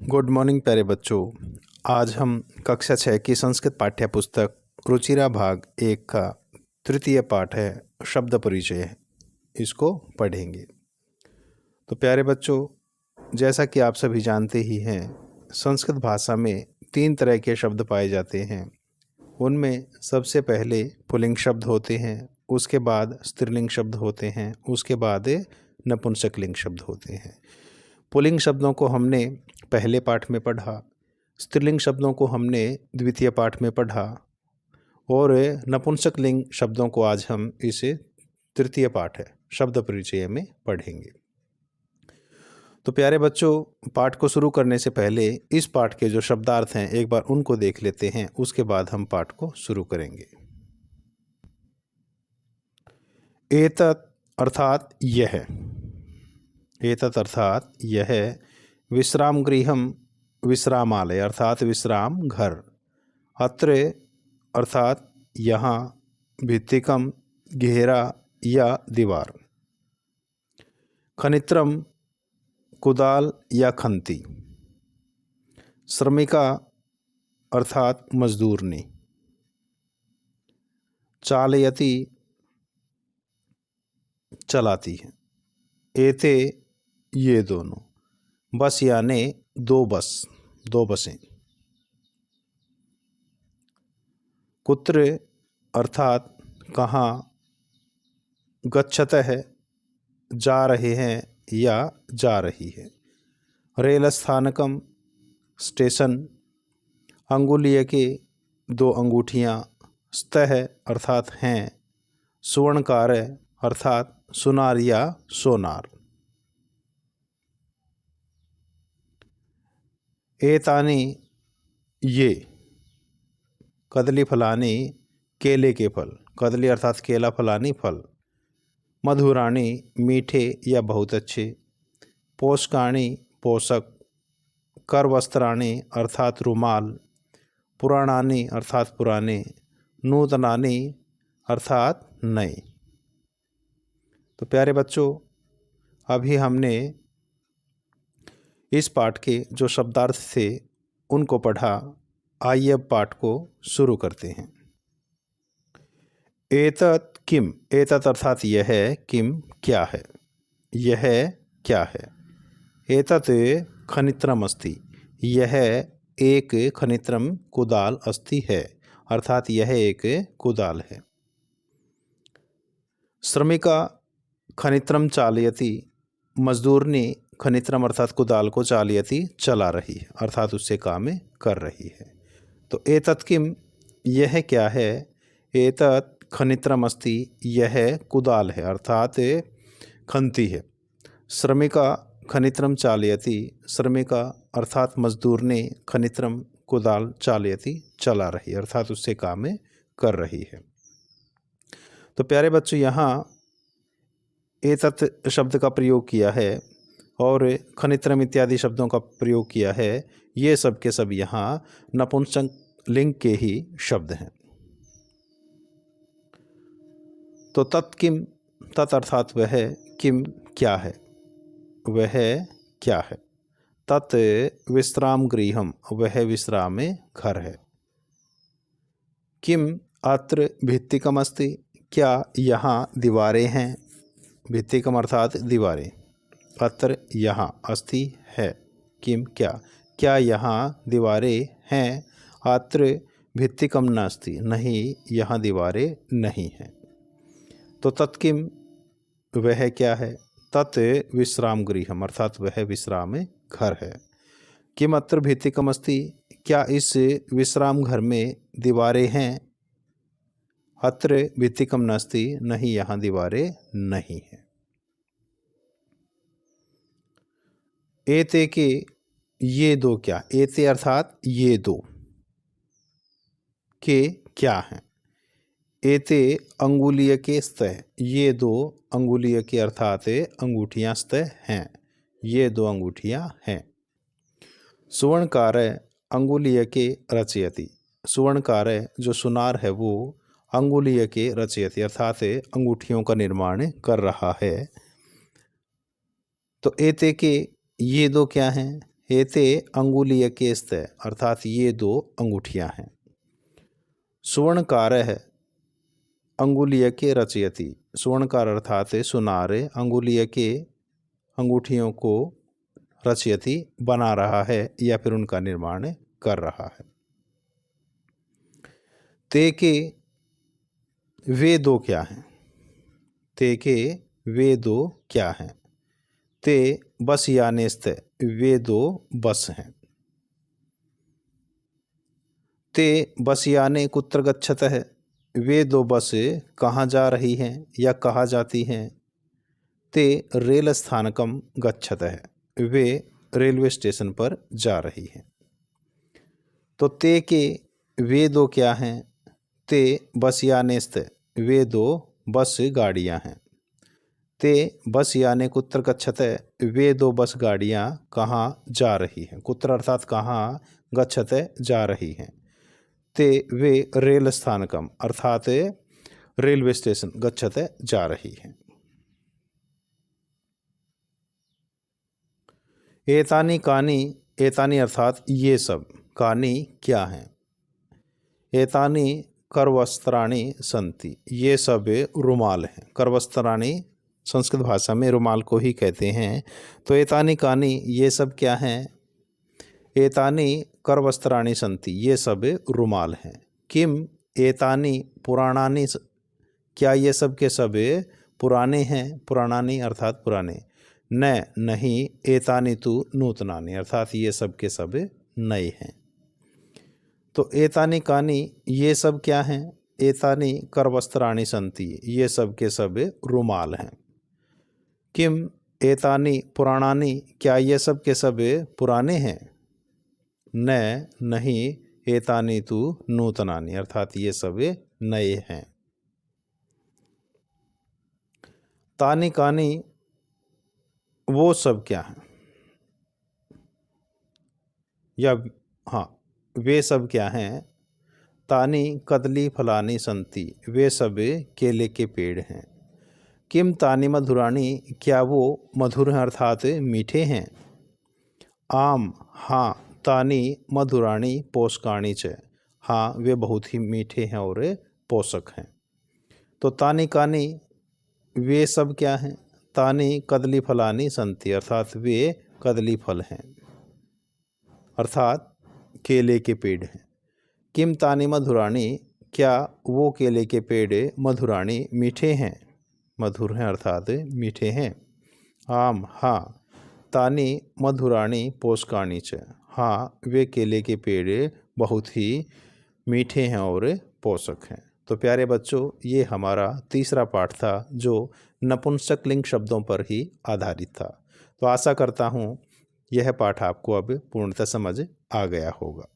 Good morning प्यारे बच्चों। आज हम कक्षा 6 की संस्कृत पाठ्य पुस्तक रुचिरा भाग 1 का तृतीय पाठ है शब्द परिचय, इसको पढ़ेंगे। तो प्यारे बच्चों, जैसा कि आप सभी जानते ही हैं, संस्कृत भाषा में 3 तरह के शब्द पाए जाते हैं। उनमें सबसे पहले पुल्लिंग शब्द होते हैं, उसके बाद स्त्रीलिंग शब्द होते हैं, उसके बाद नपुंसकलिंग शब्द होते हैं। पुल्लिंग शब्दों को हमने पहले पाठ में पढ़ा, स्त्रीलिंग शब्दों को हमने द्वितीय पाठ में पढ़ा और नपुंसकलिंग शब्दों को आज हम इसे तृतीय पाठ है शब्द परिचय में पढ़ेंगे। तो प्यारे बच्चों, पाठ को शुरू करने से पहले इस पाठ के जो शब्दार्थ हैं एक बार उनको देख लेते हैं, उसके बाद हम पाठ को शुरू करेंगे। एतत् अर्थात यह, एतत् अर्थात यह, विश्राम गृहम विश्रामालय अर्थात विश्राम घर, अत्र अर्थात यहाँ, भित्तिकम घेरा या दीवार, खनित्रम कुदाल या खंती, श्रमिका अर्थात मजदूरनी, चालयति चलाती है, एते ये दोनों, बस यानी दो बसें, कुत्र अर्थात कहाँ, गच्छतः जा रहे हैं या जा रही है, रेल स्थानकम स्टेशन, अंगुलीय के 2 अंगूठियाँ, स्तः अर्थात हैं, सुवर्णकार अर्थात सुनार या सोनार, एतानी ये, कदली फलानी केले के फल, कदली अर्थात केला, फलानी फल, मधुराणी मीठे या बहुत अच्छे, पोषकाणी पोषक, कर वस्त्राणी अर्थात रुमाल, पुराणानी अर्थात पुराने, नूतनानी अर्थात नए। तो प्यारे बच्चों, अभी हमने इस पाठ के जो शब्दार्थ थे उनको पढ़ा। आइए अब पाठ को शुरू करते हैं। एतत् किम, एतत् अर्थात यह है, किम क्या है, यह क्या है, एतत् खनित्रम अस्ति, यह एक खनित्रम कुदाल अस्ति है अर्थात यह एक कुदाल है, श्रमिका खनित्रम चालयति, मजदूरनी खनित्रम अर्थात कुदाल को चालयति चला रही है अर्थात उससे काम कर रही है। तो एतत् किम, यह क्या है, एतत् खनित्रम अस्ति, यह कुदाल है अर्थात खंती है, श्रमिका खनित्रम चालयति, श्रमिका अर्थात मजदूरनी खनित्रम कुदाल चालयति चला रही अर्थात उससे काम कर रही है। तो प्यारे बच्चों, यहाँ एतत् शब्द का प्रयोग किया है और खनित्रम इत्यादि शब्दों का प्रयोग किया है। ये सब के सब यहाँ नपुंसक लिंग के ही शब्द हैं। तो तत् किम, तत् अर्थात वह, किम क्या है, वह क्या है, तत् विश्राम गृहम, वह विश्राम घर है, किम अत्र भित्तिकम अस्ति, क्या यहाँ दीवारें हैं, भित्तिकम अर्थात दीवारें, अत्र यहाँ, अस्ति है, किम क्या, क्या यहाँ दीवारें हैं, अत्र भित्तिकम नास्ति, नहीं यहाँ दीवारें नहीं हैं। तो तत्किम, वह क्या है, तत् विश्राम गृहम अर्थात वह विश्राम घर है, किम अत्र भित्तिकम अस्ति, क्या इस विश्राम घर में दीवारें हैं, अत्र भित्तिकम नास्ति, नहीं यहाँ दीवारें नहीं हैं। एते के ये दो क्या, एते अर्थात ये दो, के क्या हैं, एते अंगुलीय के स्तः, ये 2 अंगुलीय के अर्थात अंगूठियाँ स्तः हैं, ये 2 अंगूठियाँ हैं, सुवर्णकार अंगुलीय के रचयति, सुवर्णकार जो सुनार है वो अंगुलीय के रचयति अर्थात अंगूठियों का निर्माण कर रहा है। तो एते के ये 2 क्या हैं, एते अंगुलीयकेस्त अर्थात ये 2 अंगूठियाँ हैं। सुवर्णकारः अंगुलीयके रचयति, सुवर्णकार अर्थात सुनार अंगुलीयके अंगूठियों को रचयति बना रहा है या फिर उनका निर्माण कर रहा है। ते के वे 2 क्या हैं? ते के वे 2 क्या हैं? ते बस यानेस्त वे 2 बस हैं। ते बस याने कुत्र गच्छतः वे 2 बस कहाँ जा रही हैं या कहाँ जाती हैं? ते रेल स्थानकम गच्छतः वे रेलवे स्टेशन पर जा रही हैं। तो ते के वे 2 क्या हैं? ते बस यानेस्त वे 2 बस गाड़ियाँ हैं। ते बस याने कुत्र गच्छतः वे 2 बस गाड़ियाँ कहाँ जा रही हैं? कुत्र अर्थात कहाँ, गच्छतः जा रही हैं। ते वे रेल स्थानकम अर्थात रेलवे स्टेशन गच्छतः जा रही हैं। एतानी कानी, एतानी अर्थात ये सब, कानी क्या हैं? एतानी करवस्त्राणी संति, ये सब रुमाल हैं। करवस्त्राणी संस्कृत भाषा में रुमाल को ही कहते हैं। तो एतानी कानी ये सब क्या हैं? एतानी करवस्त्राणी संति, ये सब रुमाल हैं। किम एतानी पुराणानी, क्या ये सब के सब पुराने हैं? पुराणानी अर्थात पुराने। न नहीं, एतानी तु नूतनानी अर्थात ये सब के सब नए हैं। तो एतानी कानी ये सब क्या हैं? एतानी करवस्त्राणी संति, ये सब के सब रुमाल हैं। किम एतानी पुराणानी, क्या ये सब के सब पुराने हैं? न नहीं, एतानी तु नूतनानी अर्थात ये सब नए हैं। तानी कानी वो सब क्या हैं? या हाँ, वे सब क्या हैं? तानी कदली फलानी संति, वे सब केले के पेड़ हैं। किम तानी मधुरानी, क्या वो मधुर हैं अर्थात मीठे हैं? आम हाँ, तानी मधुरानी पोषकाणी च, हाँ वे बहुत ही मीठे हैं और पोषक हैं। तो तानी कानी वे सब क्या हैं? तानी कदली फलानी संति अर्थात वे कदली फल हैं अर्थात केले के पेड़ हैं। किम तानी मधुरानी, क्या वो केले के पेड़ मधुरानी मीठे हैं? मधुर हैं अर्थात मीठे हैं। आम हाँ, तानी मधुरानी पोषकाणी च, हाँ वे केले के पेड़ बहुत ही मीठे हैं और पोषक हैं। तो प्यारे बच्चों, ये हमारा तीसरा पाठ था जो नपुंसक लिंग शब्दों पर ही आधारित था। तो आशा करता हूँ यह पाठ आपको अब पूर्णतः समझ आ गया होगा।